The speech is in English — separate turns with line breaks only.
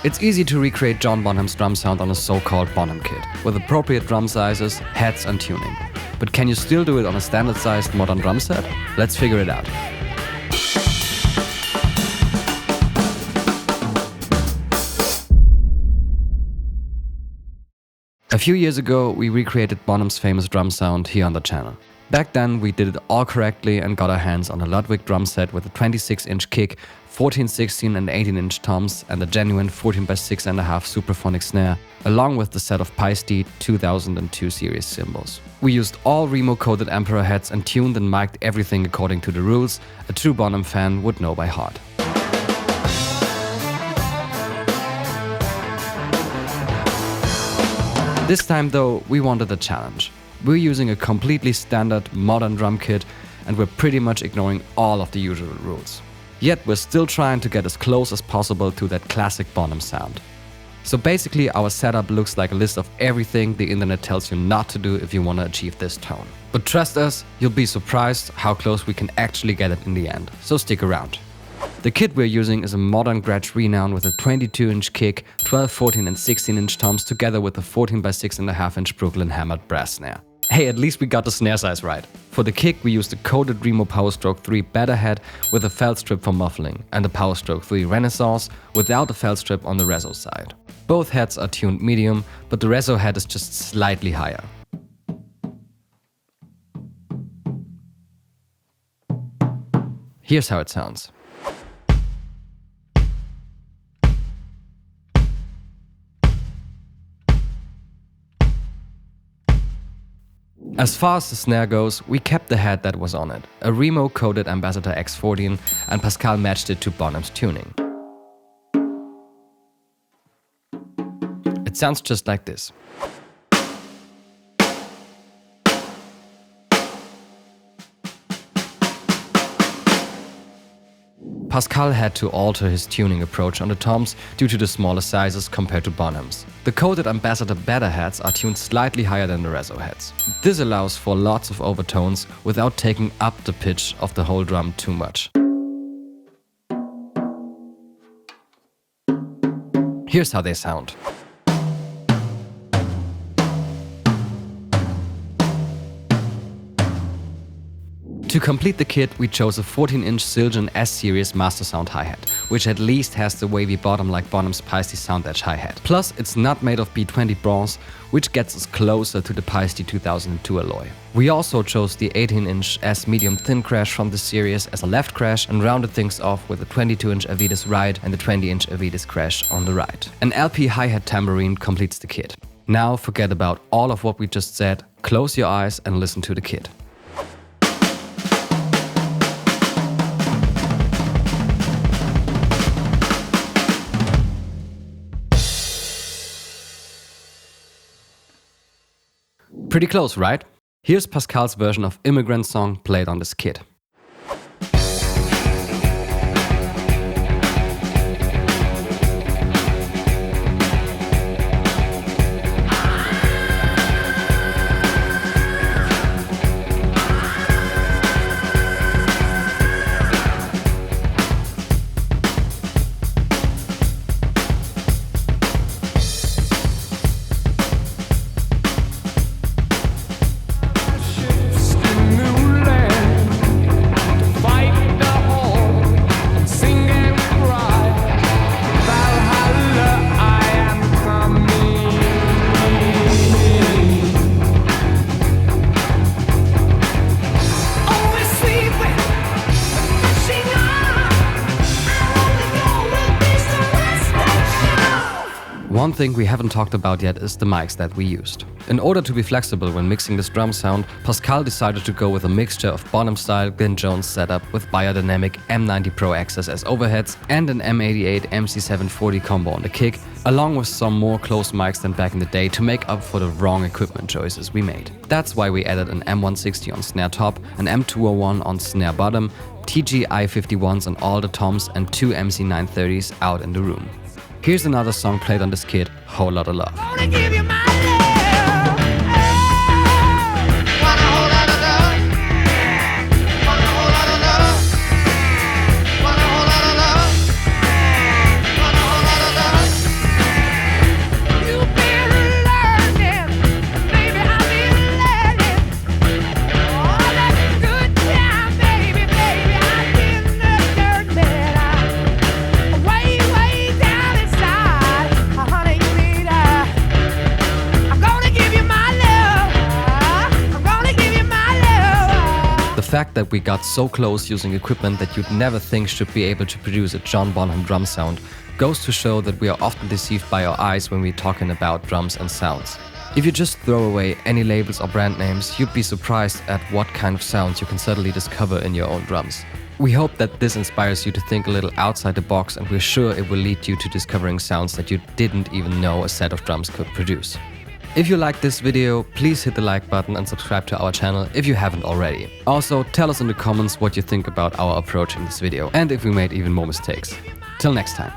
It's easy to recreate John Bonham's drum sound on a so-called Bonham kit, with appropriate drum sizes, heads and tuning. But can you still do it on a standard-sized modern drum set? Let's figure it out. A few years ago, we recreated Bonham's famous drum sound here on the channel. Back then, we did it all correctly and got our hands on a Ludwig drum set with a 26-inch kick, 14, 16 and 18-inch toms and a genuine 14x6.5 Supraphonic snare, along with the set of Paiste 2002 series cymbals. We used all Remo-coded Emperor heads and tuned and mic'd everything according to the rules a true Bonham fan would know by heart. This time though, we wanted a challenge. We're using a completely standard modern drum kit and we're pretty much ignoring all of the usual rules. Yet we're still trying to get as close as possible to that classic Bonham sound. So basically our setup looks like a list of everything the internet tells you not to do if you want to achieve this tone. But trust us, you'll be surprised how close we can actually get it in the end, so stick around. The kit we're using is a modern Gretsch Renown with a 22-inch kick, 12, 14 and 16-inch toms together with a 14x6.5-inch Brooklyn hammered brass snare. Hey, at least we got the snare size right. For the kick we used a coated Remo Power Stroke 3 Better head with a felt strip for muffling and a Power Stroke 3 Renaissance without a felt strip on the Reso side. Both heads are tuned medium, but the Reso head is just slightly higher. Here's how it sounds. As far as the snare goes, we kept the head that was on it, a Remo-coded Ambassador X14, and Pascal matched it to Bonham's tuning. It sounds just like this. Pascal had to alter his tuning approach on the toms due to the smaller sizes compared to Bonham's. The coated Ambassador Better heads are tuned slightly higher than the Reso heads. This allows for lots of overtones without taking up the pitch of the whole drum too much. Here's how they sound. To complete the kit, we chose a 14-inch Zildjian S-Series Mastersound hi-hat, which at least has the wavy bottom like Bonham's Paiste Sound Edge hi-hat. Plus, it's not made of B20 bronze, which gets us closer to the Paiste 2002 alloy. We also chose the 18-inch S medium thin crash from the series as a left crash and rounded things off with a 22-inch Avedis right and the 20-inch Avedis crash on the right. An LP hi-hat tambourine completes the kit. Now forget about all of what we just said, close your eyes and listen to the kit. Pretty close, right? Here's Pascal's version of Immigrant song played on this kit. One thing we haven't talked about yet is the mics that we used. In order to be flexible when mixing this drum sound, Pascal decided to go with a mixture of Bonham-style Glyn Jones setup with biodynamic M90 Pro Access as overheads and an M88 MC740 combo on the kick, along with some more close mics than back in the day to make up for the wrong equipment choices we made. That's why we added an M160 on snare top, an M201 on snare bottom, TG I51s on all the toms and two MC930s out in the room. Here's another song played on this kit, Whole Lotta Love. fact that we got so close using equipment that you'd never think should be able to produce a John Bonham drum sound goes to show that we are often deceived by our eyes when we're talking about drums and sounds. If you just throw away any labels or brand names, you'd be surprised at what kind of sounds you can suddenly discover in your own drums. We hope that this inspires you to think a little outside the box, and we're sure it will lead you to discovering sounds that you didn't even know a set of drums could produce. If you liked this video, please hit the like button and subscribe to our channel if you haven't already. Also, tell us in the comments what you think about our approach in this video and if we made even more mistakes. Till next time.